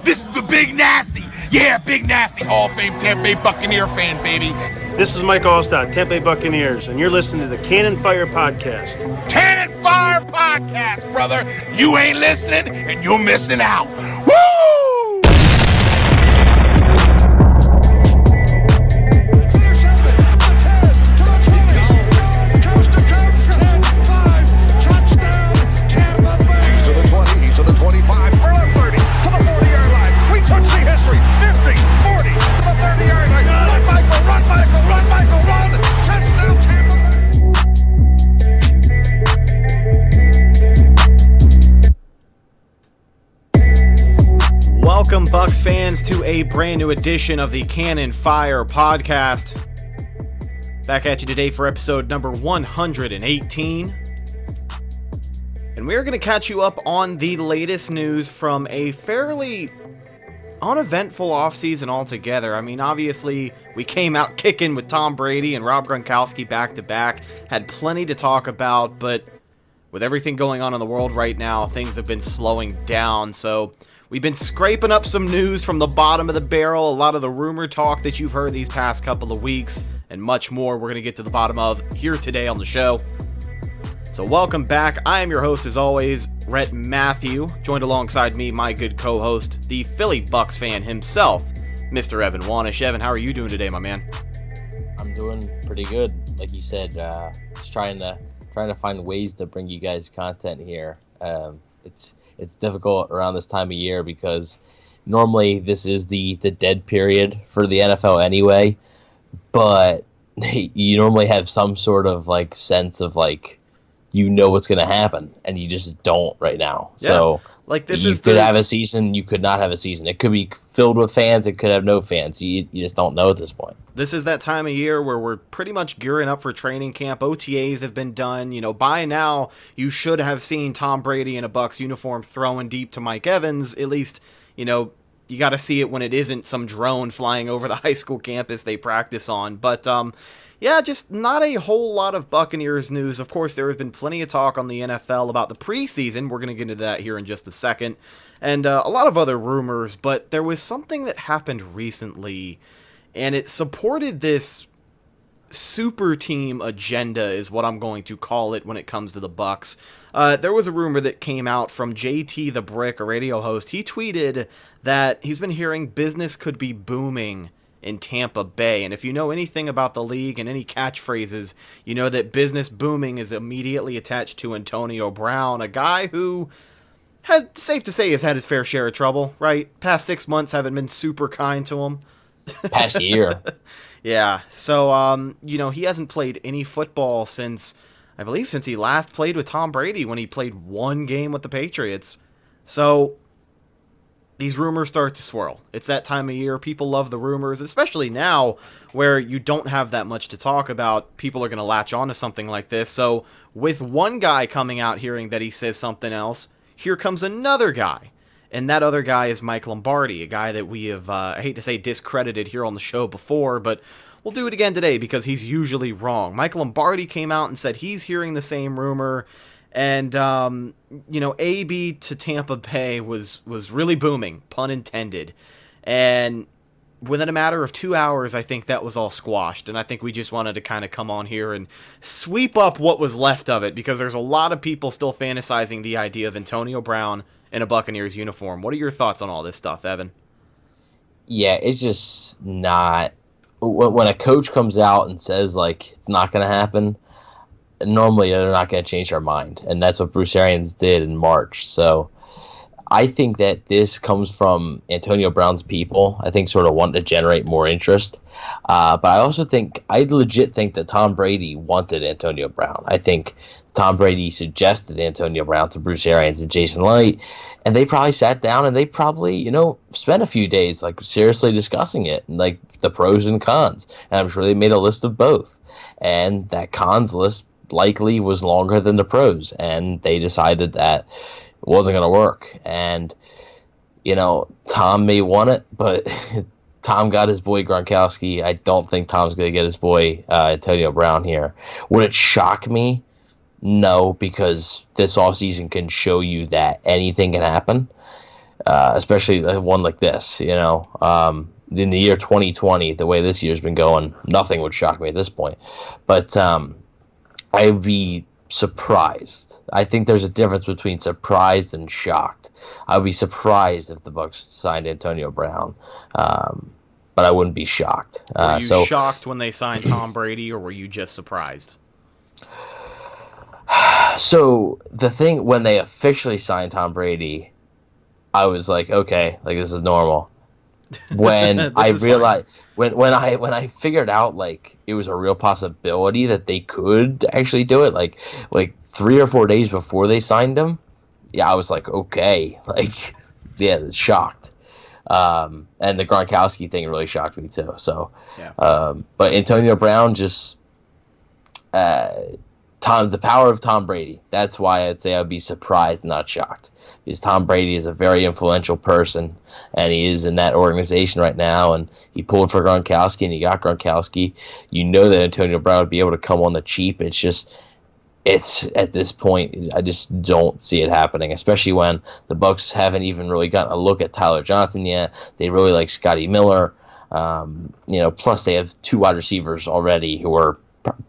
This is the Big Nasty. Yeah, Big Nasty, Hall of Fame Tampa Bay Buccaneer fan, baby. This is Mike Allstott, Tampa Bay Buccaneers, and you're listening to the Cannon Fire Podcast. Cannon Fire Podcast, brother. You ain't listening, and you're missing out. Woo! Welcome, Bucs fans, to a brand new edition of the Cannon Fire Podcast. Back at you today for episode number 118. And we're going to catch you up on the latest news from a fairly uneventful offseason altogether. I mean, obviously, we came out kicking with Tom Brady and Rob Gronkowski back-to-back. Had plenty to talk about, but with everything going on in the world right now, things have been slowing down. So we've been scraping up some news from the bottom of the barrel, a lot of the rumor talk that you've heard these past couple of weeks, and much more we're going to get to the bottom of here today on the show. So welcome back. I am your host, as always, Rhett Matthew, joined alongside me, my good co-host, the Philly Bucs fan himself, Mr. Evan Wanish. Evan, how are you doing today, my man? I'm doing pretty good. Like you said, just trying to find ways to bring you guys content here. It's difficult around this time of year because normally this is the dead period for the NFL anyway, but you normally have some sort of like sense of like, you know what's going to happen, and you just don't right now. Yeah, so like this you could have a season, you could not have a season. It could be filled with fans, it could have no fans. You just don't know at this point. This is that time of year where we're pretty much gearing up for training camp. OTAs have been done. You know, by now, you should have seen Tom Brady in a Bucs uniform throwing deep to Mike Evans. At least, you know, you got to see it when it isn't some drone flying over the high school campus they practice on. But, yeah, just not a whole lot of Buccaneers news. Of course, there has been plenty of talk on the NFL about the preseason. We're going to get into that here in just a second. And a lot of other rumors, but there was something that happened recently, and it supported this super team agenda is what I'm going to call it when it comes to the Bucs. There was a rumor that came out from JT the Brick, a radio host. He tweeted that he's been hearing business could be booming in Tampa Bay. And if you know anything about the league and any catchphrases, you know that business booming is immediately attached to Antonio Brown, a guy who, safe to say, has had his fair share of trouble, right? Past 6 months haven't been super kind to him. Past year. Yeah. So, you know, he hasn't played any football since he last played with Tom Brady when he played one game with the Patriots. So these rumors start to swirl. It's that time of year. People love the rumors, especially now where you don't have that much to talk about. People are going to latch on to something like this. So with one guy coming out hearing that he says something else, here comes another guy. And that other guy is Mike Lombardi, a guy that we have, I hate to say discredited here on the show before, but we'll do it again today because he's usually wrong. Mike Lombardi came out and said he's hearing the same rumor. And, you know, AB to Tampa Bay was really booming, pun intended. And within a matter of 2 hours, I think that was all squashed. And I think we just wanted to kind of come on here and sweep up what was left of it, because there's a lot of people still fantasizing the idea of Antonio Brown in a Buccaneers uniform. What are your thoughts on all this stuff, Evan? Yeah, it's just not. When a coach comes out and says, like, it's not going to happen, normally they're not going to change their mind, and that's what Bruce Arians did in March. So I think that this comes from Antonio Brown's people, I think, sort of wanting to generate more interest. But I also think, I legit think that Tom Brady wanted Antonio Brown. I think Tom Brady suggested Antonio Brown to Bruce Arians and Jason Light, and they probably sat down and they probably, you know, spent a few days like seriously discussing it, and like the pros and cons. And I'm sure they made a list of both. And that cons list likely was longer than the pros, and they decided that it wasn't going to work. And, you know, Tom may want it, but Tom got his boy Gronkowski. I don't think Tom's going to get his boy Antonio Brown here. Would it shock me? No, because this offseason can show you that anything can happen. especially one like this. In the year 2020, the way this year's been going, nothing would shock me at this point. But I'd be surprised. I think there's a difference between surprised and shocked. I would be surprised if the Bucs signed Antonio Brown, but I wouldn't be shocked. Were you shocked when they signed Tom Brady, or were you just surprised? So the thing, when they officially signed Tom Brady, I was like, okay, like this is normal. When I realized, when I figured out like it was a real possibility that they could actually do it, like 3 or 4 days before they signed him, yeah, I was like, okay, like, yeah, shocked. And the Gronkowski thing really shocked me too. So, yeah. But Antonio Brown just, the power of Tom Brady. That's why I'd say I'd be surprised, not shocked, because Tom Brady is a very influential person, and he is in that organization right now. And he pulled for Gronkowski, and he got Gronkowski. You know that Antonio Brown would be able to come on the cheap. It's at this point, I just don't see it happening, especially when the Bucs haven't even really gotten a look at Tyler Johnson yet. They really like Scotty Miller. Plus they have 2 wide receivers already who are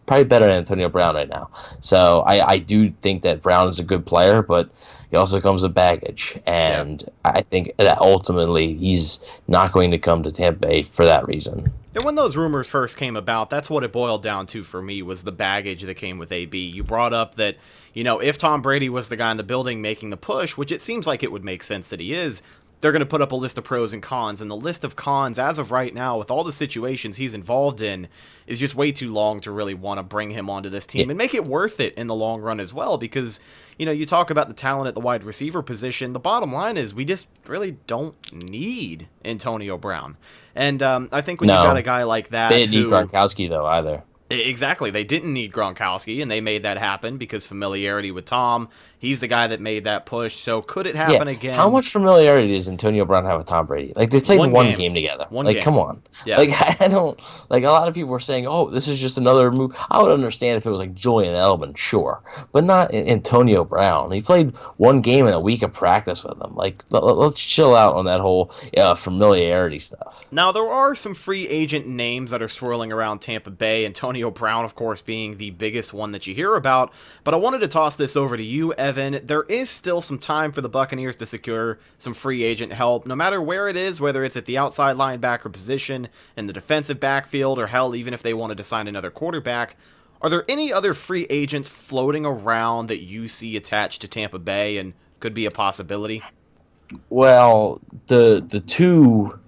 probably better than Antonio Brown right now. So I do think that Brown is a good player, but he also comes with baggage. And I think that ultimately he's not going to come to Tampa Bay for that reason. And when those rumors first came about, that's what it boiled down to for me, was the baggage that came with AB. You brought up that, if Tom Brady was the guy in the building making the push, which it seems like it would make sense that he is, they're going to put up a list of pros and cons, and the list of cons as of right now, with all the situations he's involved in, is just way too long to really want to bring him onto this team and make it worth it in the long run as well, because, you talk about the talent at the wide receiver position. The bottom line is we just really don't need Antonio Brown. And I think when you got a guy like that, they didn't need Gronkowski though either. Exactly. They didn't need Gronkowski, and they made that happen because familiarity with Tom. He's the guy that made that push, so could it happen again? How much familiarity does Antonio Brown have with Tom Brady? Like, they played one game together. Come on. Yeah. Like, I don't... Like, a lot of people were saying, oh, this is just another move. I would understand if it was, like, Julian Edelman, sure. But not Antonio Brown. He played one game in a week of practice with him. Like, let's chill out on that whole familiarity stuff. Now, there are some free agent names that are swirling around Tampa Bay. Antonio Brown, of course, being the biggest one that you hear about. But I wanted to toss this over to you, Evan. There is still some time for the Buccaneers to secure some free agent help, no matter where it is, whether it's at the outside linebacker position, in the defensive backfield, or hell, even if they wanted to sign another quarterback. Are there any other free agents floating around that you see attached to Tampa Bay and could be a possibility? Well, the two...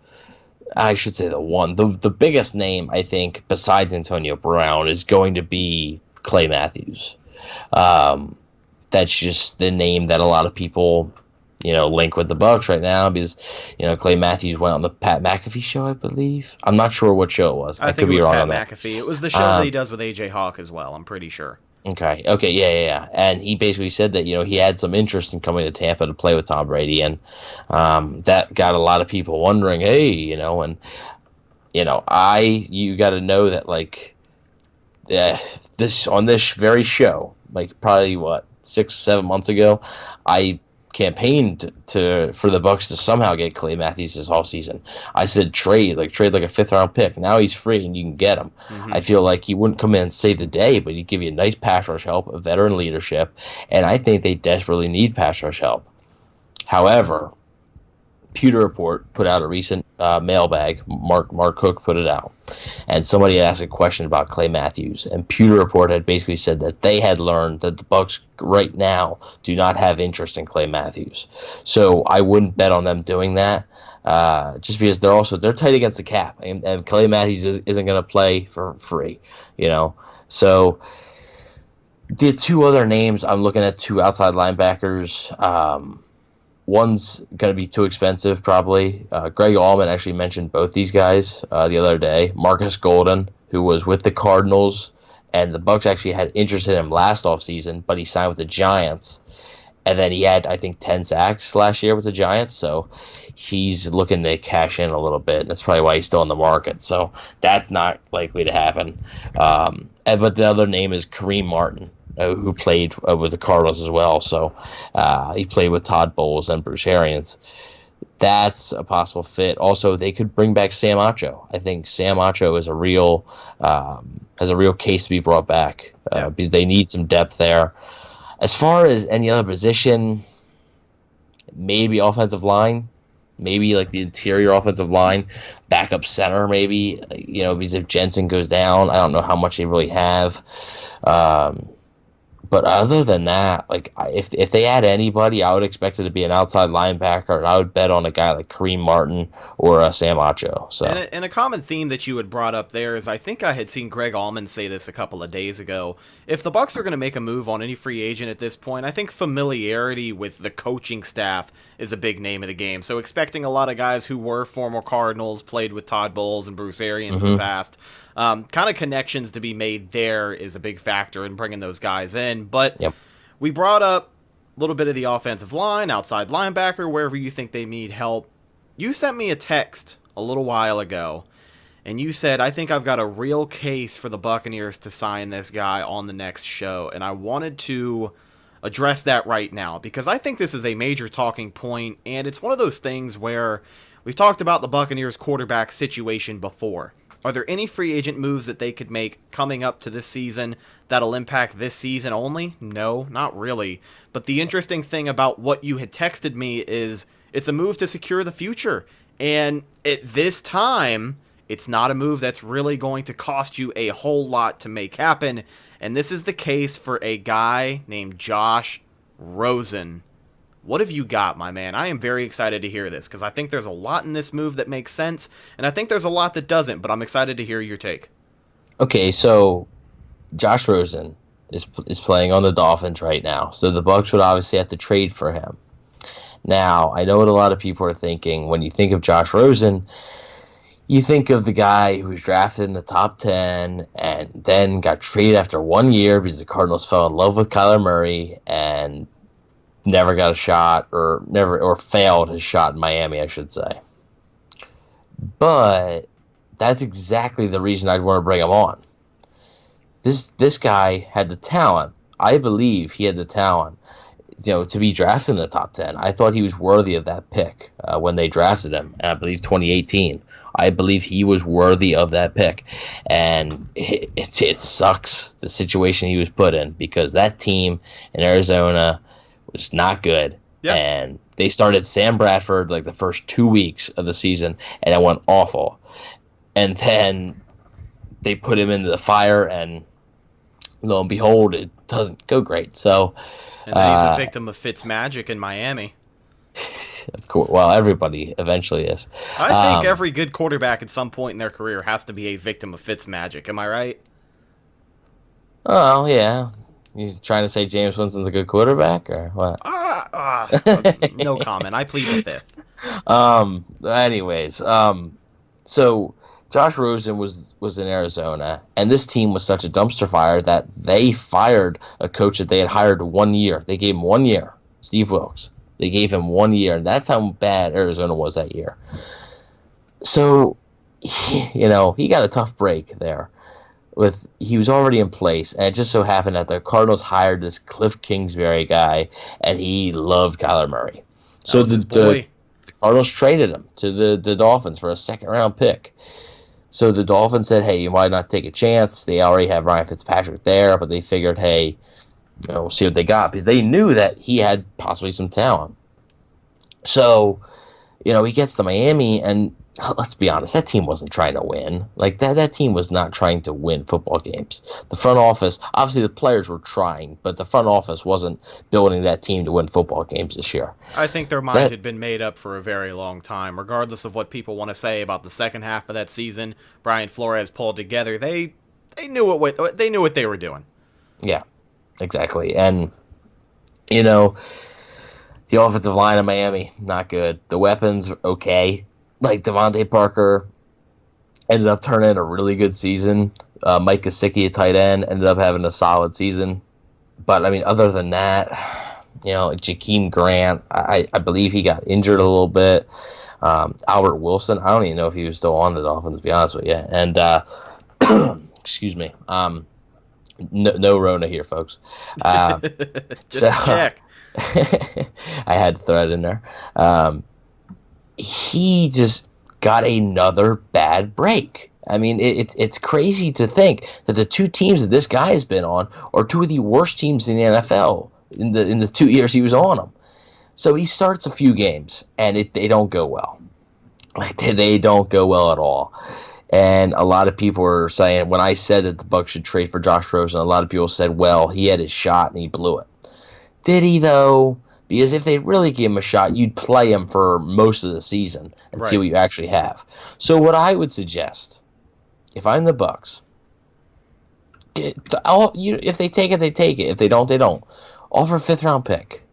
I should say the biggest name, I think, besides Antonio Brown, is going to be Clay Matthews. That's just the name that a lot of people, link with the Bucs right now, because, Clay Matthews went on the Pat McAfee show, I believe. I'm not sure what show it was. I think it was Pat McAfee. It was the show that he does with AJ Hawk as well, I'm pretty sure. Okay, yeah. And he basically said that, he had some interest in coming to Tampa to play with Tom Brady, and that got a lot of people wondering, hey, you got to know that, like, on this very show, like, probably, 6-7 months ago, I campaigned for the Bucs to somehow get Clay Matthews this whole season. I said trade like a 5th round pick. Now he's free and you can get him. Mm-hmm. I feel like he wouldn't come in and save the day, but he'd give you a nice pass rush help, a veteran leadership, and I think they desperately need pass rush help. However, Pewter Report put out a recent mailbag. Mark Cook put it out, and somebody asked a question about Clay Matthews, and Pewter Report had basically said that they had learned that the Bucs right now do not have interest in Clay Matthews. So I wouldn't bet on them doing that, just because they're tight against the cap, and Clay Matthews isn't going to play for free, So the two other names, I'm looking at 2 outside linebackers. One's going to be too expensive, probably. Greg Allman actually mentioned both these guys the other day. Marcus Golden, who was with the Cardinals, and the Bucs actually had interest in him last offseason, but he signed with the Giants. And then he had, I think, 10 sacks last year with the Giants, so he's looking to cash in a little bit. That's probably why he's still in the market. So that's not likely to happen. But the other name is Kareem Martin, who played with the Cardinals as well. So he played with Todd Bowles and Bruce Arians. That's a possible fit. Also, they could bring back Sam Acho. I think Sam Acho is has a real case to be brought back because they need some depth there. As far as any other position, maybe offensive line, maybe like the interior offensive line, backup center, maybe. Because if Jensen goes down, I don't know how much they really have. But other than that, like if they add anybody, I would expect it to be an outside linebacker, and I would bet on a guy like Kareem Martin or Sam Acho. So, and a common theme that you had brought up there is I think I had seen Greg Allman say this a couple of days ago. If the Bucs are going to make a move on any free agent at this point, I think familiarity with the coaching staff is a big name of the game. So expecting a lot of guys who were former Cardinals, played with Todd Bowles and Bruce Arians in the past. Kind of connections to be made there is a big factor in bringing those guys in. But we brought up a little bit of the offensive line, outside linebacker, wherever you think they need help. You sent me a text a little while ago, and you said, I think I've got a real case for the Buccaneers to sign this guy on the next show. And I wanted to address that right now because I think this is a major talking point, and it's one of those things where we've talked about the Buccaneers quarterback situation before. Are there any free agent moves that they could make coming up to this season that'll impact this season only? No, not really. But the interesting thing about what you had texted me is it's a move to secure the future. And at this time, it's not a move that's really going to cost you a whole lot to make happen. And this is the case for a guy named Josh Rosen. What have you got, my man? I am very excited to hear this because I think there's a lot in this move that makes sense, and I think there's a lot that doesn't, but I'm excited to hear your take. Okay, so Josh Rosen is playing on the Dolphins right now, so the Bucs would obviously have to trade for him. Now, I know what a lot of people are thinking. When you think of Josh Rosen, you think of the guy who was drafted in the top 10 and then got traded after 1 year because the Cardinals fell in love with Kyler Murray and never got a shot or failed his shot in Miami, I should say. But that's exactly the reason I'd want to bring him on. This guy had the talent. I believe he had the talent, to be drafted in the top 10. I thought he was worthy of that pick when they drafted him, and I believe 2018. I believe he was worthy of that pick. And it sucks, the situation he was put in, because that team in Arizona was not good. Yep. And they started Sam Bradford like the first 2 weeks of the season, and it went awful. And then they put him into the fire, and lo and behold, it doesn't go great. So, and then he's a victim of Fitzmagic in Miami. Of course, well, everybody eventually is. I think every good quarterback at some point in their career has to be a victim of Fitzmagic. Am I right? Oh yeah. You trying to say James Winston's a good quarterback, or what? No comment. I plead the fifth. Anyways, so Josh Rosen was in Arizona, and this team was such a dumpster fire that they fired a coach that they had hired 1 year. They gave him 1 year, Steve Wilkes. They gave him 1 year, and that's how bad Arizona was that year. So, he got a tough break there. He was already in place, and it just so happened that the Cardinals hired this Cliff Kingsbury guy, and he loved Kyler Murray. So the Cardinals traded him to the Dolphins for a second-round pick. So the Dolphins said, hey, you might not take a chance. They already have Ryan Fitzpatrick there, but they figured, hey, we'll see what they got, because they knew that he had possibly some talent. So, he gets to Miami, and let's be honest, that team wasn't trying to win. Like, that team was not trying to win football games. The front office, obviously the players were trying, but the front office wasn't building that team to win football games this year. I think their mind had been made up for a very long time. Regardless of what people want to say about the second half of that season, Brian Flores pulled together. They knew what they were doing. Yeah, exactly. And, the offensive line of Miami, not good. The weapons, okay. Like Devontae Parker ended up turning in a really good season. Mike Gesicki, a tight end, ended up having a solid season. But, other than that, Jakeem Grant, I believe he got injured a little bit. Albert Wilson, I don't even know if he was still on the Dolphins, to be honest with you. And, excuse me, no Rona here, folks. Just check. I had to throw it in there. he just got another bad break. I mean, it's crazy to think that the two teams that this guy has been on are two of the worst teams in the NFL in the 2 years he was on them. So he starts a few games, and they don't go well. Like they don't go well at all. And a lot of people are saying, when I said that the Bucs should trade for Josh Rosen, a lot of people said, well, he had his shot and he blew it. Did he, though? Because if they really gave him a shot, you'd play him for most of the season and see what you actually have. So what I would suggest, if I'm the Bucs, if they take it, they take it. If they don't, they don't. Offer a fifth-round pick.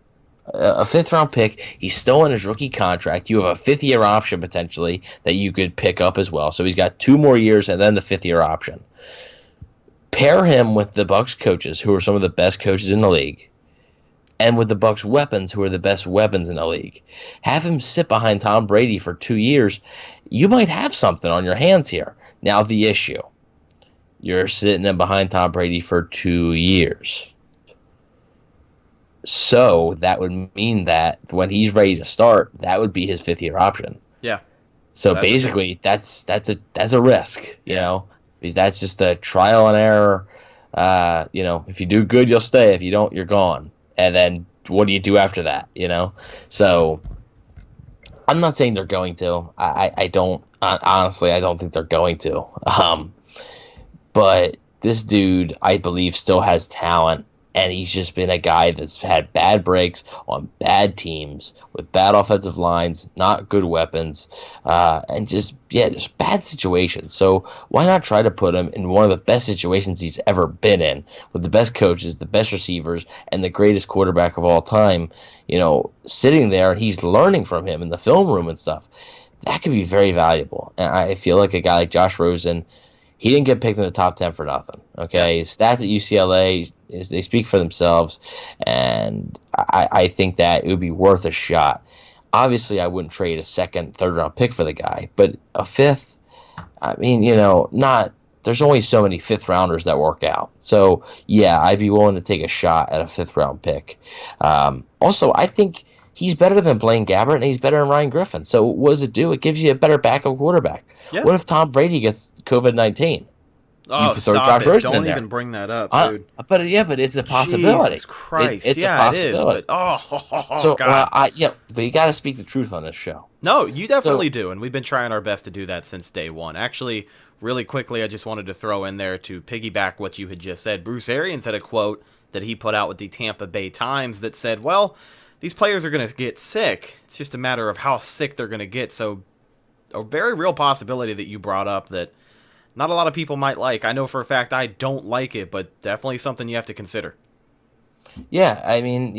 A fifth-round pick. He's still in his rookie contract. You have a fifth-year option, potentially, that you could pick up as well. So he's got 2 more years and then the fifth-year option. Pair him with the Bucs coaches, who are some of the best coaches in the league, and with the Bucs weapons, who are the best weapons in the league. Have him sit behind Tom Brady for 2 years. You might have something on your hands here. Now the issue. You're sitting in behind Tom Brady for 2 years. So that would mean that when he's ready to start, that would be his fifth-year option. Yeah. So basically, that's a risk, you know, because that's just a trial and error. If you do good, you'll stay. If you don't, you're gone. And then what do you do after that? You know. So I'm not saying they're going to. I don't honestly. I don't think they're going to. But this dude, I believe, still has talent. And he's just been a guy that's had bad breaks on bad teams with bad offensive lines, not good weapons, and just bad situations. So why not try to put him in one of the best situations he's ever been in, with the best coaches, the best receivers, and the greatest quarterback of all time, sitting there, and he's learning from him in the film room and stuff. That could be very valuable. And I feel like a guy like Josh Rosen, he didn't get picked in the top 10 for nothing. Okay, his stats at UCLA, they speak for themselves, and I think that it would be worth a shot. Obviously, I wouldn't trade a second, third-round pick for the guy, but a fifth, I mean, there's only so many fifth-rounders that work out. So, yeah, I'd be willing to take a shot at a fifth-round pick. Also, I think he's better than Blaine Gabbert, and he's better than Ryan Griffin. So what does it do? It gives you a better backup quarterback. Yeah. What if Tom Brady gets COVID-19? Oh, stop it. Don't even bring that up, dude. But it's a possibility. Jesus Christ. It's a possibility. It is, so, God. But you got to speak the truth on this show. No, you definitely do, and we've been trying our best to do that since day one. Actually, really quickly, I just wanted to throw in there to piggyback what you had just said. Bruce Arians had a quote that he put out with the Tampa Bay Times that said, well, these players are going to get sick. It's just a matter of how sick they're going to get. So a very real possibility that you brought up that not a lot of people might like. I know for a fact I don't like it, but definitely something you have to consider. Yeah, I mean,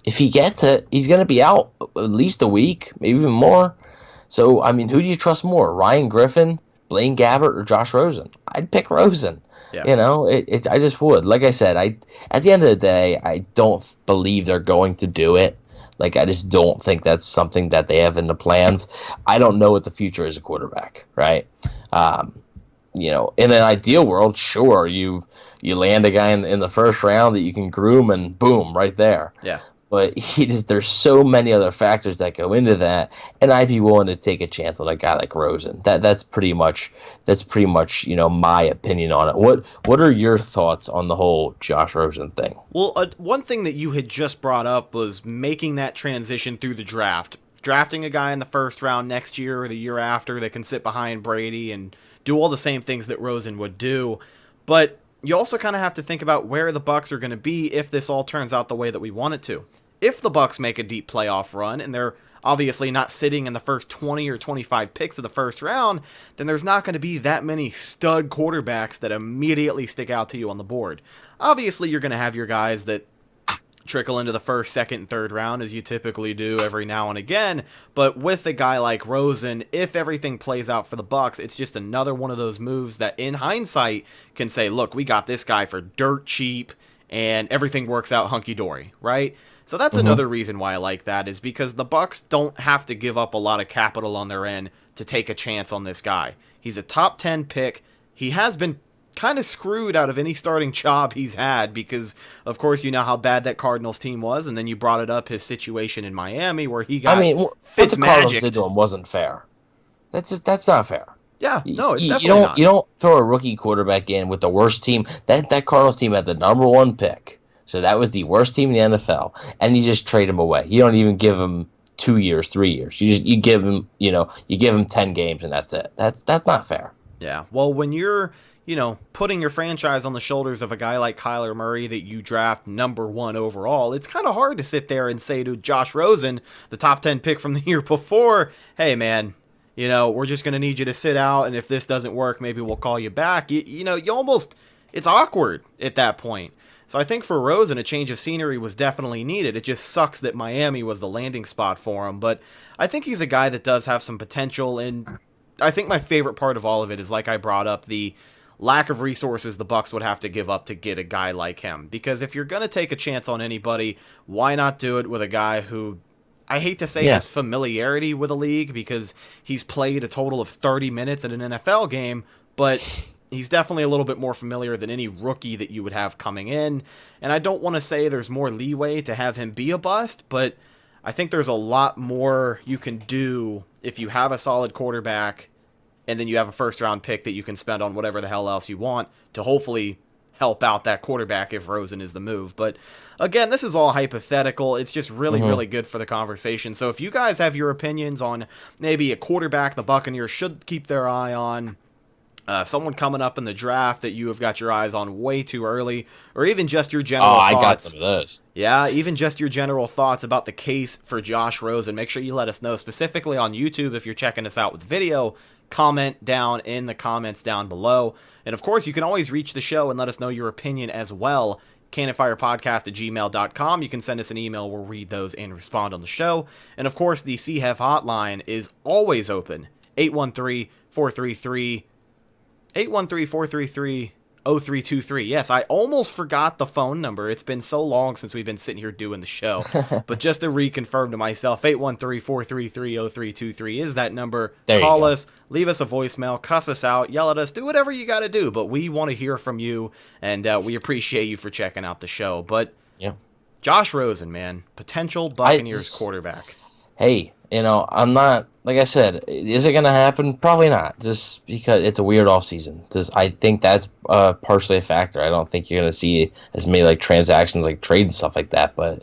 if he gets it, he's going to be out at least a week, maybe even more. So, I mean, who do you trust more, Ryan Griffin, Blaine Gabbert, or Josh Rosen? I'd pick Rosen. Yeah. I just would. Like I said, at the end of the day, I don't believe they're going to do it. Like, I just don't think that's something that they have in the plans. I don't know what the future is a quarterback, right? In an ideal world, sure, you land a guy in the first round that you can groom and boom, right there. Yeah. But there's so many other factors that go into that, and I'd be willing to take a chance on a guy like Rosen. That's pretty much my opinion on it. What are your thoughts on the whole Josh Rosen thing? Well, one thing that you had just brought up was making that transition through the draft, drafting a guy in the first round next year or the year after that can sit behind Brady and do all the same things that Rosen would do, but you also kind of have to think about where the Bucs are going to be if this all turns out the way that we want it to. If the Bucs make a deep playoff run and they're obviously not sitting in the first 20 or 25 picks of the first round, then there's not going to be that many stud quarterbacks that immediately stick out to you on the board. Obviously, you're going to have your guys that trickle into the first, second, and third round, as you typically do every now and again. But with a guy like Rosen, if everything plays out for the Bucs, it's just another one of those moves that, in hindsight, can say, look, we got this guy for dirt cheap, and everything works out hunky-dory, right? So that's another reason why I like that, is because the Bucs don't have to give up a lot of capital on their end to take a chance on this guy. He's a top 10 pick. He has been kind of screwed out of any starting job he's had because, of course, you know how bad that Cardinals team was, and then you brought it up, his situation in Miami where he got what the Cardinals did to Fitzmagicked. him wasn't fair. That's not fair. Yeah, no, it's You definitely not. you don't throw a rookie quarterback in with the worst team. That Cardinals team had the number 1 pick, so that was the worst team in the NFL, and you just trade him away. You don't even give him 2 years, 3 years. You give him 10 games and that's it. That's not fair. Yeah, well, when you're putting your franchise on the shoulders of a guy like Kyler Murray that you draft number 1 overall, it's kind of hard to sit there and say to Josh Rosen, the top 10 pick from the year before, hey, man, we're just going to need you to sit out, and if this doesn't work, maybe we'll call you back. It's awkward at that point. So I think for Rosen, a change of scenery was definitely needed. It just sucks that Miami was the landing spot for him, but I think he's a guy that does have some potential, and I think my favorite part of all of it is, like I brought up, the lack of resources the Bucs would have to give up to get a guy like him. Because if you're going to take a chance on anybody, why not do it with a guy who, I hate to say has familiarity with a league, because he's played a total of 30 minutes in an NFL game, but he's definitely a little bit more familiar than any rookie that you would have coming in. And I don't want to say there's more leeway to have him be a bust, but I think there's a lot more you can do if you have a solid quarterback and then you have a first-round pick that you can spend on whatever the hell else you want to hopefully help out that quarterback if Rosen is the move. But again, this is all hypothetical. It's just really, really good for the conversation. So if you guys have your opinions on maybe a quarterback the Buccaneers should keep their eye on, someone coming up in the draft that you have got your eyes on way too early, or even just your general thoughts. I got some of those. Yeah, even just your general thoughts about the case for Josh Rosen, make sure you let us know, specifically on YouTube if you're checking us out with video. Comment down in the comments down below. And of course, you can always reach the show and let us know your opinion as well. cannonfirepodcast@gmail.com. You can send us an email. We'll read those and respond on the show. And of course, the CHEF hotline is always open. 813-433-0323. Yes, I almost forgot the phone number. It's been so long since we've been sitting here doing the show. But just to reconfirm to myself, 813-433-0323 is that number. Call us, leave us a voicemail, cuss us out, yell at us, do whatever you got to do. But we want to hear from you, and we appreciate you for checking out the show. But Josh Rosen, man, potential Buccaneers quarterback. Hey, I'm not, like I said, is it going to happen? Probably not, just because it's a weird offseason. I think that's partially a factor. I don't think you're going to see as many transactions, trade and stuff like that, but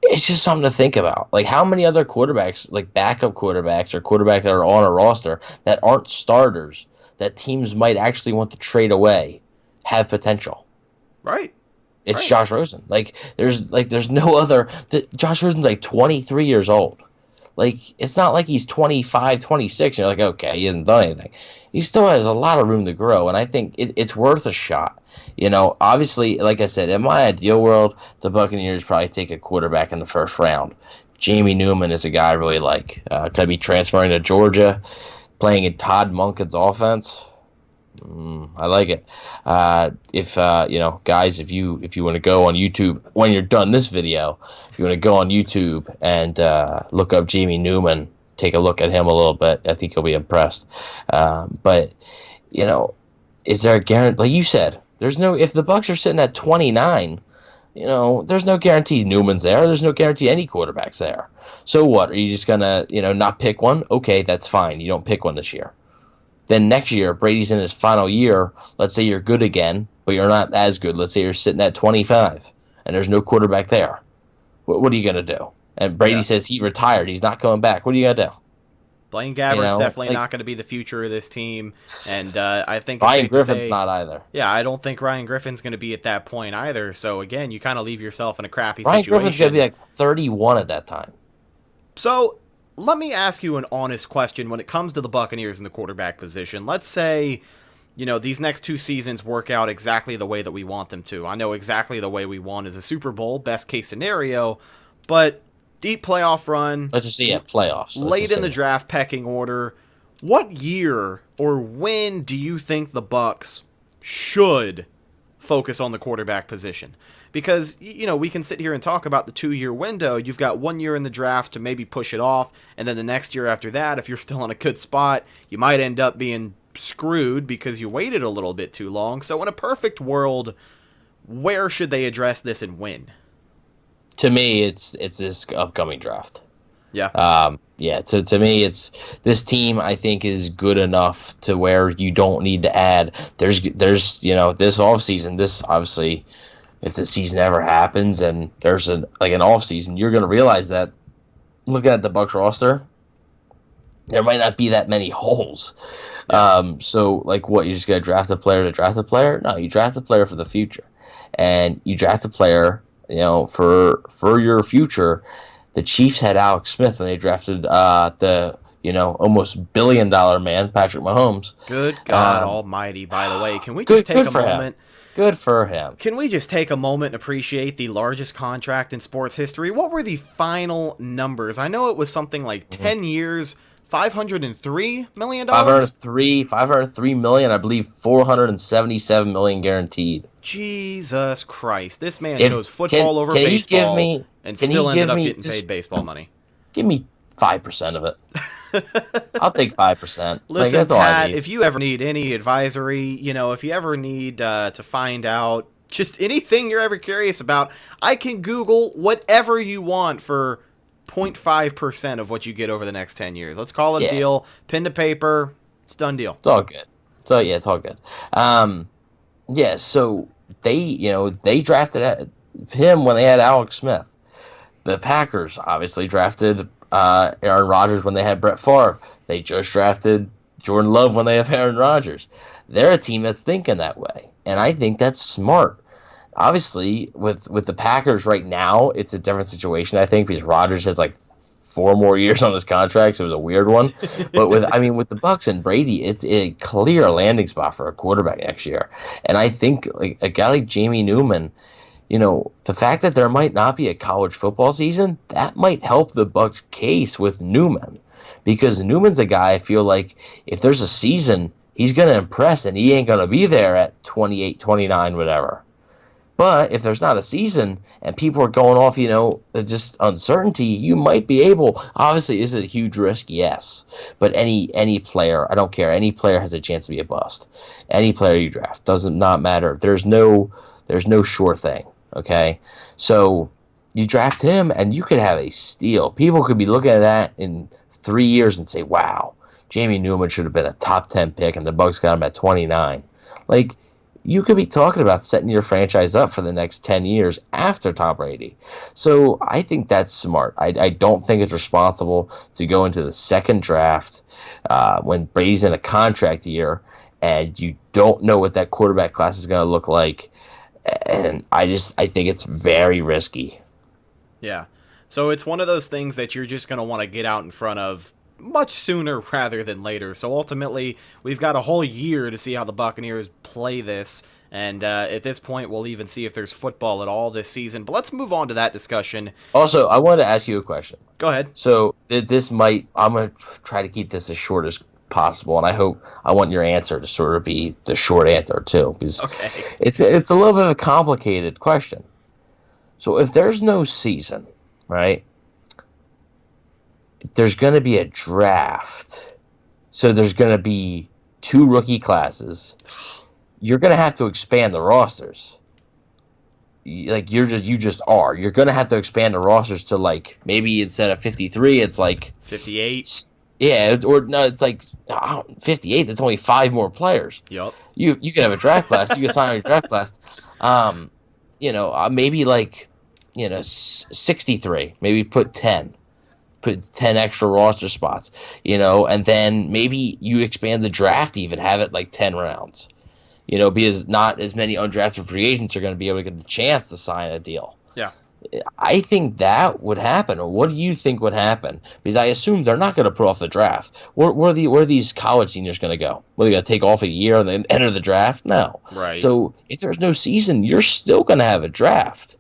it's just something to think about. How many other quarterbacks, backup quarterbacks or quarterbacks that are on a roster that aren't starters, that teams might actually want to trade away, have potential? Right. It's Josh Rosen. There's no other. Josh Rosen's 23 years old. It's not like he's 25, 26. You're okay, he hasn't done anything. He still has a lot of room to grow, and I think it's worth a shot. Obviously, like I said, in my ideal world, the Buccaneers probably take a quarterback in the first round. Jamie Newman is a guy I really like. Could be transferring to Georgia, playing in Todd Monken's offense. I like it. If guys, if you want to go on YouTube when you're done this video, if you want to go on YouTube and look up Jamie Newman, take a look at him a little bit. I think you'll be impressed. But is there a guarantee? Like you said, there's no. If the Bucs are sitting at 29, there's no guarantee Newman's there. There's no guarantee any quarterback's there. So what? Are you just gonna not pick one? Okay, that's fine. You don't pick one this year. Then next year, Brady's in his final year. Let's say you're good again, but you're not as good. Let's say you're sitting at 25, and there's no quarterback there. What are you going to do? And Brady says he retired. He's not coming back. What are you going to do? Blaine Gabbert's definitely not going to be the future of this team. And I think Ryan Griffin's not either. Yeah, I don't think Ryan Griffin's going to be at that point either. So, again, you kind of leave yourself in a crappy situation. Ryan Griffin's going to be 31 at that time. So let me ask you an honest question when it comes to the Buccaneers in the quarterback position. Let's say, these next 2 seasons work out exactly the way that we want them to. I know exactly the way we want is a Super Bowl, best case scenario, but deep playoff run. Let's just see playoffs. Late in the draft pecking order. What year or when do you think the Bucs should focus on the quarterback position? Because, we can sit here and talk about the 2-year window. You've got 1 year in the draft to maybe push it off, and then the next year after that, if you're still in a good spot, you might end up being screwed because you waited a little bit too long. So in a perfect world, where should they address this and win? To me, it's this upcoming draft. Yeah. Yeah. To me, it's this team. I think is good enough to where you don't need to add. There's this offseason. This obviously, if the season ever happens and there's an offseason, you're gonna realize that looking at the Bucs roster, there might not be that many holes. Yeah. So like what, you just gotta draft a player to draft a player? No, you draft a player for the future, and you draft a player, for your future. The Chiefs had Alex Smith, and they drafted the almost billion-dollar man, Patrick Mahomes. Good God Almighty! By the way, can we just take a moment? Good for him. Can we just take a moment and appreciate the largest contract in sports history? What were the final numbers? I know it was something like 10 years, $503 million. $503 million, I believe. $477 million guaranteed. Jesus Christ! This man chose football over can baseball, he give me, and still ended up getting just paid baseball money. Give me 5% of it. I'll take 5%. Listen, that's all I Pat, need. if you ever need any advisory, if you ever need to find out just anything you're ever curious about, I can Google whatever you want for 0.5% of what you get over the next 10 years. Let's call it a deal. Pen to paper. It's a done deal. It's all good. It's all good. So they drafted him when they had Alex Smith. The Packers obviously drafted Aaron Rodgers when they had Brett Favre. They just drafted Jordan Love when they have Aaron Rodgers. They're a team that's thinking that way, and I think that's smart. Obviously, with the Packers right now, it's a different situation, I think, because Rodgers has like 4 more years on his contract, so it was a weird one. But with the Bucs and Brady, it's a clear landing spot for a quarterback next year. And I think like a guy like Jamie Newman, the fact that there might not be a college football season, that might help the Bucs case with Newman, because Newman's a guy I feel like if there's a season, he's going to impress, and he ain't going to be there at 28, 29, whatever. But if there's not a season and people are going off, just uncertainty, you might be able. Obviously, is it a huge risk? Yes. But any player, I don't care. Any player has a chance to be a bust. Any player you draft does not matter. There's no sure thing. Okay, so you draft him, and you could have a steal. People could be looking at that in 3 years and say, "Wow, Jamie Newman should have been a top 10 pick, and the Bucs got him at 29." Like, you could be talking about setting your franchise up for the next 10 years after Tom Brady. So I think that's smart. I don't think it's responsible to go into the second draft when Brady's in a contract year and you don't know what that quarterback class is going to look like. And I think it's very risky. Yeah. So it's one of those things that you're just going to want to get out in front of much sooner rather than later. So ultimately, we've got a whole year to see how the Buccaneers play this. And at this point, we'll even see if there's football at all this season. But let's move on to that discussion. Also, I wanted to ask you a question. Go ahead. So I'm going to try to keep this as short as possible, and I want your answer to sort of be the short answer too, because it's a little bit of a complicated question. So if there's no season, right, there's going to be a draft. So there's going to be 2 rookie classes. You're going to have to expand the rosters. Like you just are. You're going to have to expand the rosters to, like, maybe instead of 53, it's like 58. Yeah, or no, it's like 58. That's only 5 more players. Yep. You can have a draft class. You can sign on your draft class. Maybe like 63. Maybe put 10 extra roster spots. And then maybe you expand the draft, even have it like 10 rounds. Because not as many undrafted free agents are going to be able to get the chance to sign a deal. Yeah. I think that would happen. Or what do you think would happen? Because I assume they're not going to put off the draft. Where are these college seniors going to go? Well, they got to take off a year and then enter the draft? No. Right. So if there's no season, you're still going to have a draft.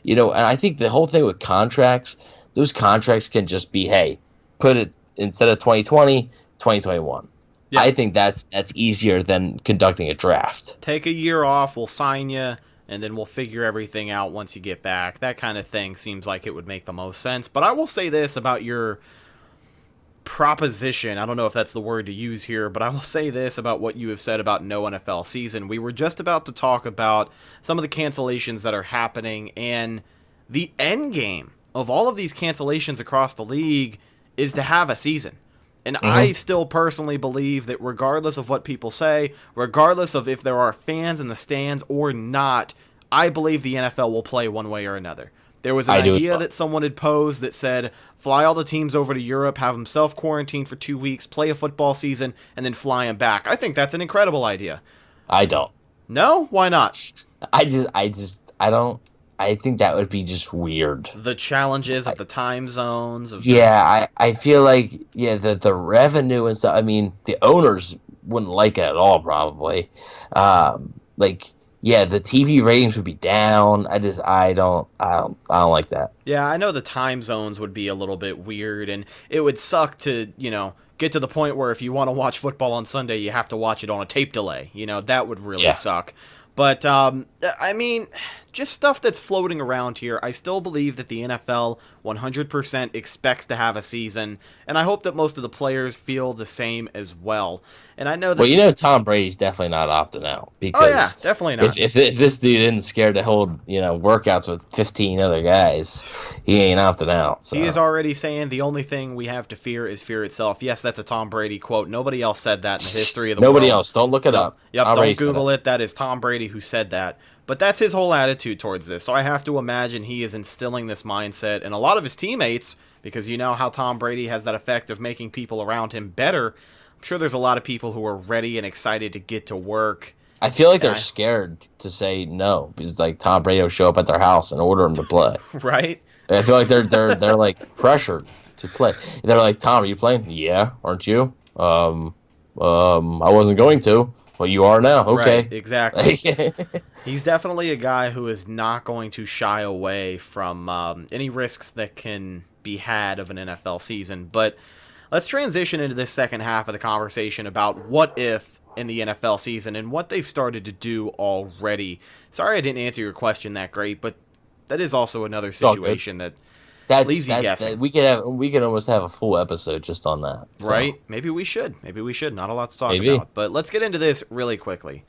And I think the whole thing with contracts, those contracts can just be, hey, put it instead of 2020, 2021. Yeah. I think that's easier than conducting a draft. Take a year off, we'll sign you, and then we'll figure everything out once you get back. That kind of thing seems like it would make the most sense. But I will say this about your proposition. I don't know if that's the word to use here, but I will say this about what you have said about no NFL season. We were just about to talk about some of the cancellations that are happening, and the end game of all of these cancellations across the league is to have a season. And I still personally believe that regardless of what people say, regardless of if there are fans in the stands or not, I believe the NFL will play one way or another. There was an idea that someone had posed that said, fly all the teams over to Europe, have them self-quarantine for 2 weeks, play a football season, and then fly them back. I think that's an incredible idea. I don't. No? Why not? I don't. I think that would be just weird. The challenges of the time zones. I feel like, the revenue and stuff, I mean, the owners wouldn't like it at all, probably. The TV ratings would be down. I don't like that. Yeah, I know the time zones would be a little bit weird, and it would suck to, get to the point where if you want to watch football on Sunday, you have to watch it on a tape delay. That would really suck. But, I mean, just stuff that's floating around here. I still believe that the NFL 100% expects to have a season, and I hope that most of the players feel the same as well. And I know that... Well, Tom Brady's definitely not opting out. Because definitely not. If this dude isn't scared to hold, workouts with 15 other guys, he ain't opting out. So. He is already saying the only thing we have to fear is fear itself. Yes, that's a Tom Brady quote. Nobody else said that in the history of the world. Nobody else. Don't look it up. Yep, don't Google it. That is Tom Brady who said that. But that's his whole attitude towards this. So I have to imagine he is instilling this mindset in a lot of his teammates, because you know how Tom Brady has that effect of making people around him better. I'm sure there's a lot of people who are ready and excited to get to work. I feel like they're scared to say no, because Tom Brady will show up at their house and order them to play. Right? I feel like they're like pressured to play. They're like, Tom, are you playing? Yeah, aren't you? I wasn't going to. Well, you are now. Okay. Right, exactly. He's definitely a guy who is not going to shy away from any risks that can be had of an NFL season. But let's transition into this second half of the conversation about what if in the NFL season and what they've started to do already. Sorry I didn't answer your question that great, but that is also another situation that leaves you guessing. We could almost have a full episode just on that. So. Right? Maybe we should. Not a lot to talk about. But let's get into this really quickly.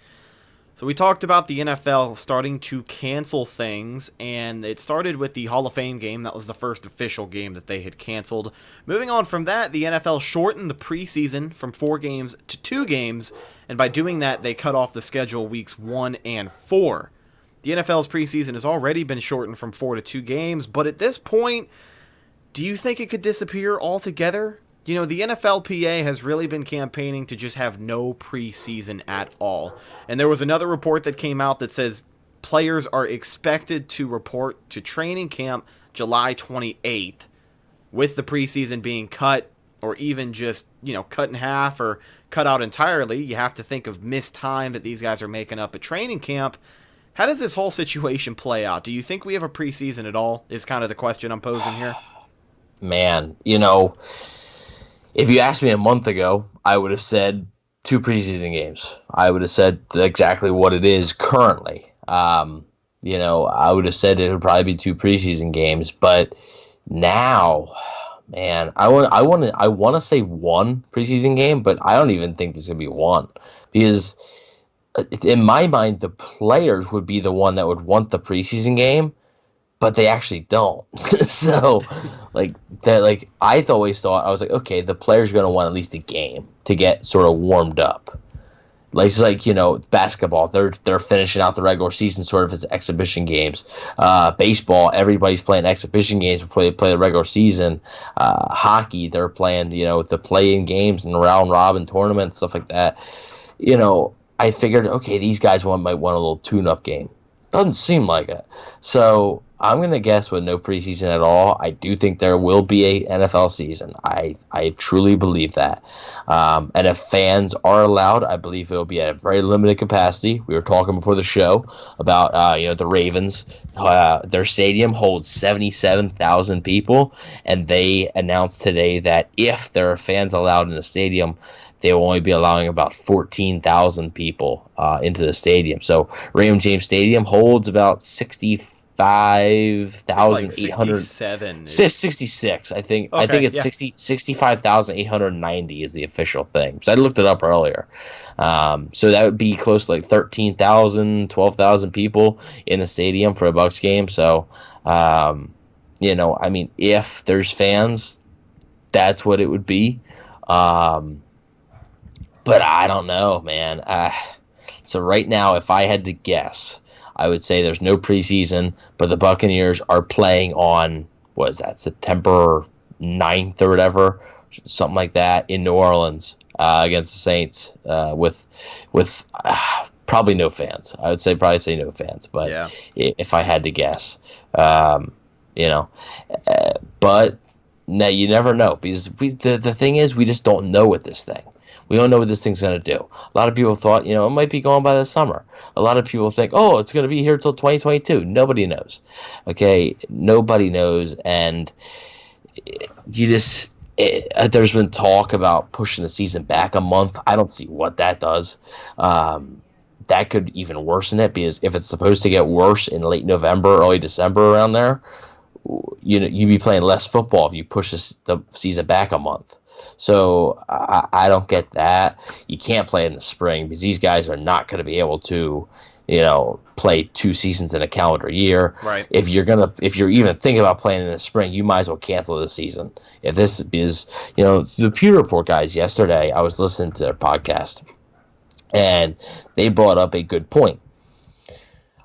So we talked about the NFL starting to cancel things, and it started with the Hall of Fame game. That was the first official game that they had canceled. Moving on from that, the NFL shortened the preseason from 4 games to 2 games, and by doing that, they cut off the schedule weeks 1 and 4. The NFL's preseason has already been shortened from 4 to 2 games, but at this point, do you think it could disappear altogether? The NFLPA has really been campaigning to just have no preseason at all. And there was another report that came out that says players are expected to report to training camp July 28th, with the preseason being cut or even just, cut in half or cut out entirely. You have to think of missed time that these guys are making up at training camp. How does this whole situation play out? Do you think we have a preseason at all, is kind of the question I'm posing here? Man, if you asked me a month ago, I would have said 2 preseason games. I would have said exactly what it is currently. I would have said it would probably be 2 preseason games. But now, man, I want to say 1 preseason game, but I don't even think there's gonna be 1, because in my mind, the players would be the one that would want the preseason game, but they actually don't. So, I always thought, I was like, okay, the players are going to want at least a game to get sort of warmed up. Basketball, they're finishing out the regular season sort of as exhibition games. Baseball, everybody's playing exhibition games before they play the regular season. Hockey, they're playing, the play-in games and round robin tournaments, stuff like that. I figured, okay, these guys might want a little tune-up game. Doesn't seem like it. So I'm going to guess with no preseason at all, I do think there will be a NFL season. I truly believe that. And if fans are allowed, I believe it will be at a very limited capacity. We were talking before the show about the Ravens. Their stadium holds 77,000 people, and they announced today that if there are fans allowed in the stadium, they will only be allowing about 14,000 people into the stadium. So Raymond James Stadium holds about 65 65,800. 66, I think. Okay, I think it's yeah. 65,890 is the official thing. So I looked it up earlier. So that would be close to like 13,000, 12,000 people in a stadium for a Bucs game. So, I mean, if there's fans, that's what it would be. But I don't know, man. So right now, if I had to guess, I would say there's no preseason, but the Buccaneers are playing on, what is that, September 9th or whatever, something like that, in New Orleans against the Saints with probably no fans. I would probably say no fans, but Yeah. if I had to guess, but no, you never know, because the thing is, we just don't know with this thing. We don't know what this thing's going to do. A lot of people thought, it might be going by the summer. A lot of people think, oh, it's going to be here till 2022. Nobody knows. Okay, nobody knows, and there's been talk about pushing the season back a month. I don't see what that does. That could even worsen it, because if it's supposed to get worse in late November, early December, around there, you'd be playing less football if you push the season back a month. So I don't get that. You can't play in the spring, because these guys are not going to be able to, play 2 seasons in a calendar year. Right. If you're even thinking about playing in the spring, you might as well cancel the season. If this is, the Pewter Report guys yesterday, I was listening to their podcast, and they brought up a good point.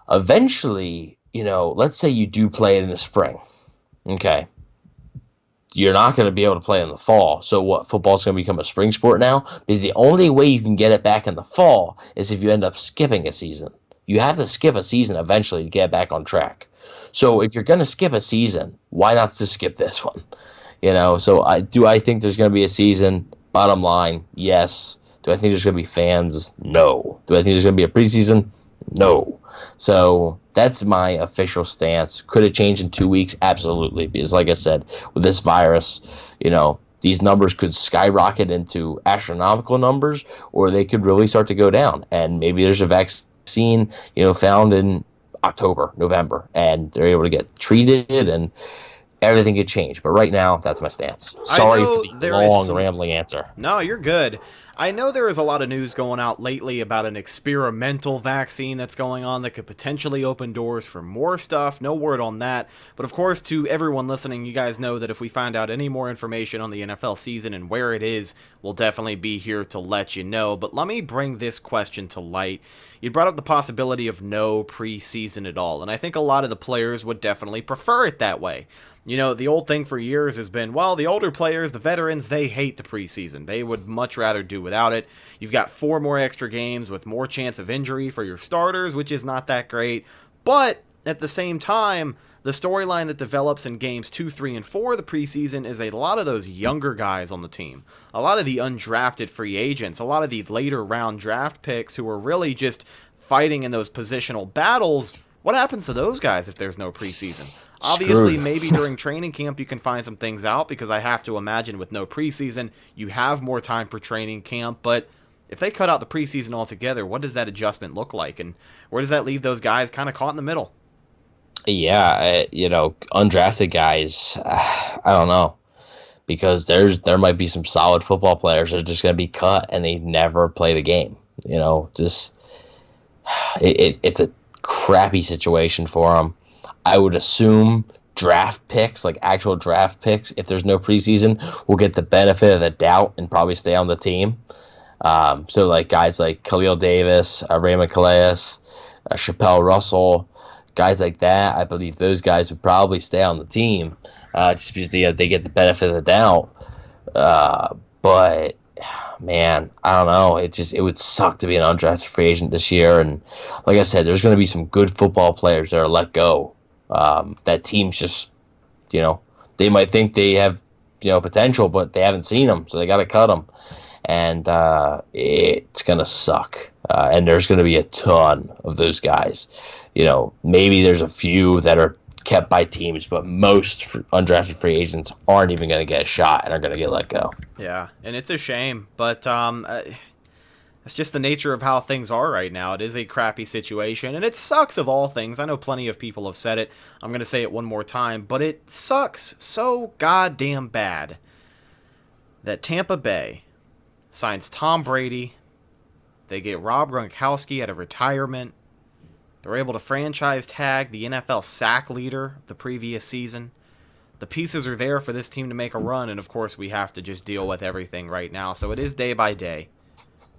Eventually, let's say you do play it in the spring. Okay. You're not going to be able to play in the fall. So what, football's going to become a spring sport now? Because the only way you can get it back in the fall is if you end up skipping a season. You have to skip a season eventually to get back on track. So if you're going to skip a season, why not just skip this one? So I think there's going to be a season? Bottom line, yes. Do I think there's going to be fans? No. Do I think there's going to be a preseason? No. So that's my official stance. Could it change in 2 weeks? Absolutely. Because like I said, with this virus, these numbers could skyrocket into astronomical numbers, or they could really start to go down. And maybe there's a vaccine, found in October, November, and they're able to get treated, and everything could change. But right now, that's my stance. Sorry for the long, rambling answer. No, you're good. I know there is a lot of news going out lately about an experimental vaccine that's going on that could potentially open doors for more stuff. No word on that. But of course, to everyone listening, you guys know that if we find out any more information on the NFL season and where it is, we'll definitely be here to let you know. But let me bring this question to light. You brought up the possibility of no preseason at all, and I think a lot of the players would definitely prefer it that way. The old thing for years has been, well, the older players, the veterans, they hate the preseason. They would much rather do without it. You've got 4 more extra games with more chance of injury for your starters, which is not that great. But at the same time, the storyline that develops in games 2, 3, and 4 of the preseason is a lot of those younger guys on the team. A lot of the undrafted free agents, a lot of the later round draft picks who are really just fighting in those positional battles. What happens to those guys if there's no preseason? Obviously, maybe during training camp you can find some things out, because I have to imagine with no preseason, you have more time for training camp. But if they cut out the preseason altogether, what does that adjustment look like? And where does that leave those guys kind of caught in the middle? Yeah, undrafted guys, I don't know. Because there might be some solid football players that are just going to be cut and they never play the game. It's a crappy situation for them. I would assume draft picks, like actual draft picks, if there's no preseason, will get the benefit of the doubt and probably stay on the team. So like guys like Khalil Davis, Raymond Calais, Chappelle Russell, guys like that, I believe those guys would probably stay on the team just because they get the benefit of the doubt. But man, I don't know. It would suck to be an undrafted free agent this year. And like I said, there's going to be some good football players that are let go. That team's just, they might think they have, potential, but they haven't seen them, so they got to cut them. And it's going to suck. And there's going to be a ton of those guys. Maybe there's a few that are kept by teams, but most undrafted free agents aren't even going to get a shot and are going to get let go. Yeah, and it's a shame, but It's just the nature of how things are right now. It is a crappy situation, and it sucks of all things. I know plenty of people have said it. I'm going to say it one more time, but it sucks so goddamn bad that Tampa Bay signs Tom Brady. They get Rob Gronkowski out of retirement. They're able to franchise tag the NFL sack leader the previous season. The pieces are there for this team to make a run, and of course we have to just deal with everything right now. So it is day by day.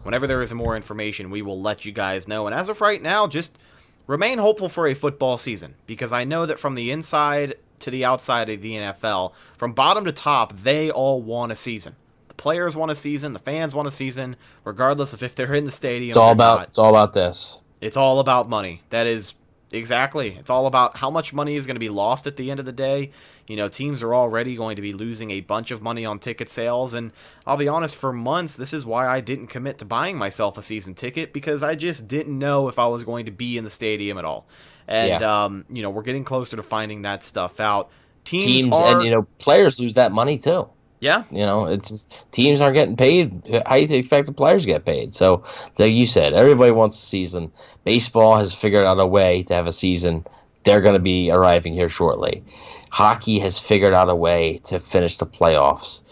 Whenever there is more information, we will let you guys know. And as of right now, just remain hopeful for a football season, because I know that from the inside to the outside of the NFL, from bottom to top, they all want a season. The players want a season, the fans want a season, regardless of if they're in the stadium or not. It's all about this. It's all about money. That is exactly. It's all about how much money is going to be lost at the end of the day. You know, teams are already going to be losing a bunch of money on ticket sales, and I'll be honest, for months, this is why I didn't commit to buying myself a season ticket, because I just didn't know if I was going to be in the stadium at all. And, you know, we're getting closer to finding that stuff out. Teams and, you know, players lose that money too. Yeah. You know, it's just, teams aren't getting paid. How do you expect the players to get paid? So, like you said, everybody wants a season. Baseball has figured out a way to have a season. They're going to be arriving here shortly. Hockey has figured out a way to finish the playoffs.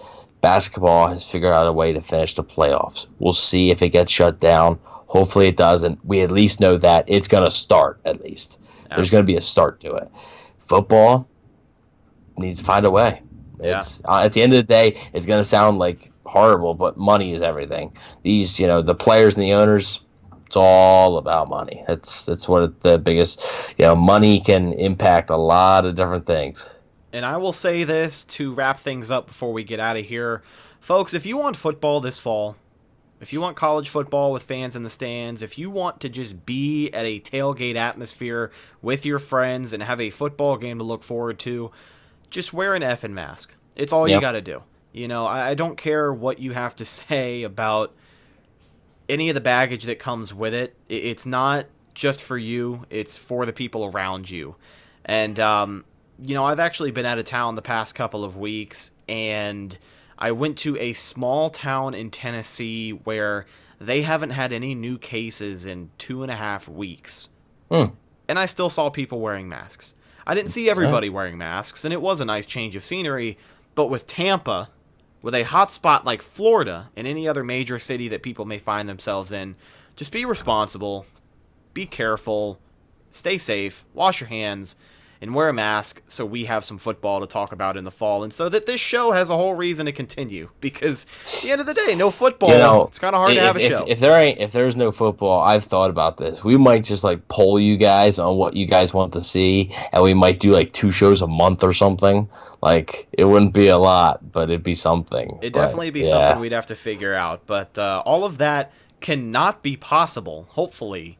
Basketball has figured out a way to finish the playoffs. We'll see if it gets shut down. Hopefully it doesn't. We at least know that it's going to start, at least. Yeah. There's going to be a start to it. Football needs to find a way. Yeah. It's at the end of the day, it's going to sound like horrible, but money is everything. These, you know, the players and the owners, it's all about money. That's what the biggest, you know, money can impact a lot of different things. And I will say this to wrap things up before we get out of here. Folks, if you want football this fall, if you want college football with fans in the stands, if you want to just be at a tailgate atmosphere with your friends and have a football game to look forward to, just wear an effing mask. It's all you got to do. You know, I don't care what you have to say about any of the baggage that comes with it. It's not just for you. It's for the people around you. And, you know, I've actually been out of town the past couple of weeks, and I went to a small town in Tennessee where they haven't had any new cases in 2.5 weeks. And I still saw people wearing masks. I didn't see everybody wearing masks, and it was a nice change of scenery. But with Tampa, with a hot spot like Florida and any other major city that people may find themselves in, just be responsible, be careful, stay safe, wash your hands, and wear a mask so we have some football to talk about in the fall, and so that this show has a whole reason to continue, because at the end of the day, no football, you know, it's kind of hard to have a show. If there's no football, I've thought about this. We might just like poll you guys on what you guys want to see, and we might do like 2 shows a month or something. Like, it wouldn't be a lot, but it'd be something. It'd definitely be something we'd have to figure out, but all of that cannot be possible, hopefully,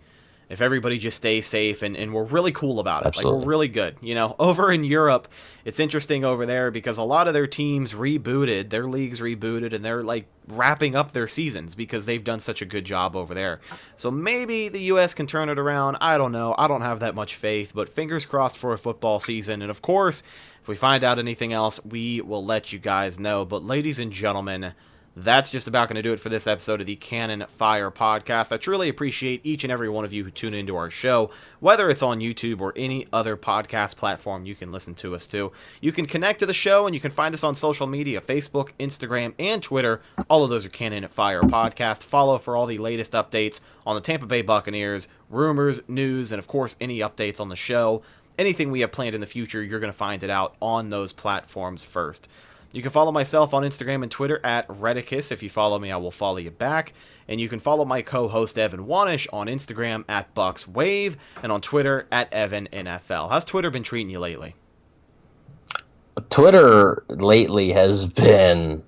if everybody just stays safe and we're really cool about it. Absolutely. Like, we're really good. You know, over in Europe, it's interesting over there because a lot of their teams rebooted, their leagues rebooted, and they're like wrapping up their seasons because they've done such a good job over there. So maybe the U.S. can turn it around. I don't know. I don't have that much faith, but fingers crossed for a football season. And of course, if we find out anything else, we will let you guys know. But ladies and gentlemen, that's just about going to do it for this episode of the Cannon Fire Podcast. I truly appreciate each and every one of you who tune into our show, whether it's on YouTube or any other podcast platform you can listen to us to. You can connect to the show, and you can find us on social media, Facebook, Instagram, and Twitter. All of those are Cannon Fire Podcast. Follow for all the latest updates on the Tampa Bay Buccaneers, rumors, news, and of course, any updates on the show. Anything we have planned in the future, you're going to find it out on those platforms first. You can follow myself on Instagram and Twitter at Redicus. If you follow me, I will follow you back. And you can follow my co-host Evan Wanish on Instagram at BucsWave and on Twitter at EvanNFL. How's Twitter been treating you lately? Twitter lately has been,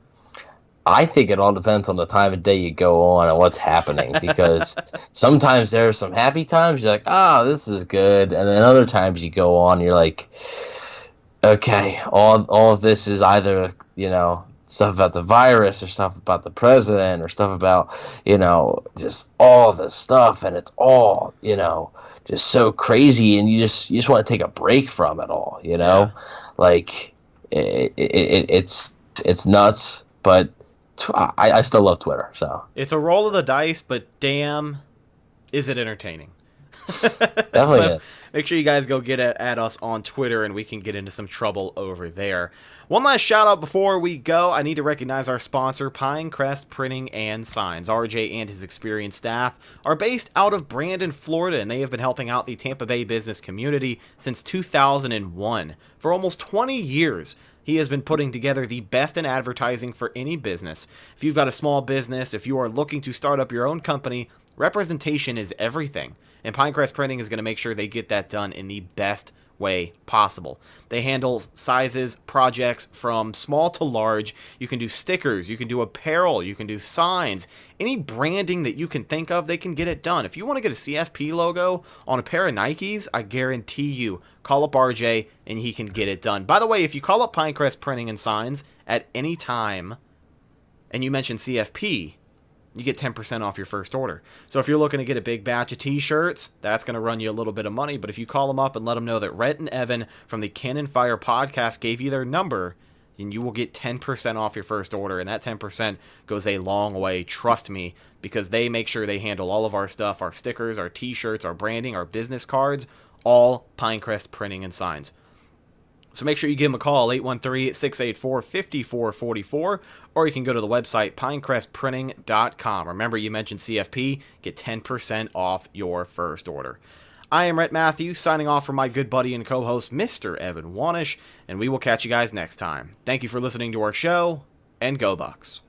I think it all depends on the time of day you go on and what's happening, because sometimes there are some happy times, you're like, oh, this is good. And then other times you go on, you're like, okay, all of this is either, you know, stuff about the virus or stuff about the president or stuff about, you know, just all this stuff, and it's all, you know, just so crazy, and you just want to take a break from it all, you know? Yeah. Like, it's nuts, but I still love Twitter. So It's a roll of the dice, but damn, is it entertaining. definitely is. Make sure you guys go get at us on Twitter, and we can get into some trouble over there. One last shout out before we go. I need to recognize our sponsor, Pinecrest Printing and Signs. RJ and his experienced staff are based out of Brandon, Florida, and they have been helping out the Tampa Bay business community since 2001. For almost 20 years, he has been putting together the best in advertising for any business. If you've got a small business, if you are looking to start up your own company, representation is everything. And Pinecrest Printing is going to make sure they get that done in the best way possible. They handle sizes, projects from small to large. You can do stickers, you can do apparel, you can do signs. Any branding that you can think of, they can get it done. If you want to get a CFP logo on a pair of Nikes, I guarantee you, call up RJ and he can get it done. By the way, if you call up Pinecrest Printing and Signs at any time and you mention CFP, you get 10% off your first order. So if you're looking to get a big batch of t-shirts, that's going to run you a little bit of money. But if you call them up and let them know that Rhett and Evan from the Cannon Fire podcast gave you their number, then you will get 10% off your first order. And that 10% goes a long way, trust me, because they make sure they handle all of our stuff, our stickers, our t-shirts, our branding, our business cards, all Pinecrest Printing and Signs. So make sure you give them a call, 813-684-5444, or you can go to the website, pinecrestprinting.com. Remember, you mentioned CFP, get 10% off your first order. I am Rhett Matthew, signing off from my good buddy and co-host, Mr. Evan Wanish, and we will catch you guys next time. Thank you for listening to our show, and go Bucs.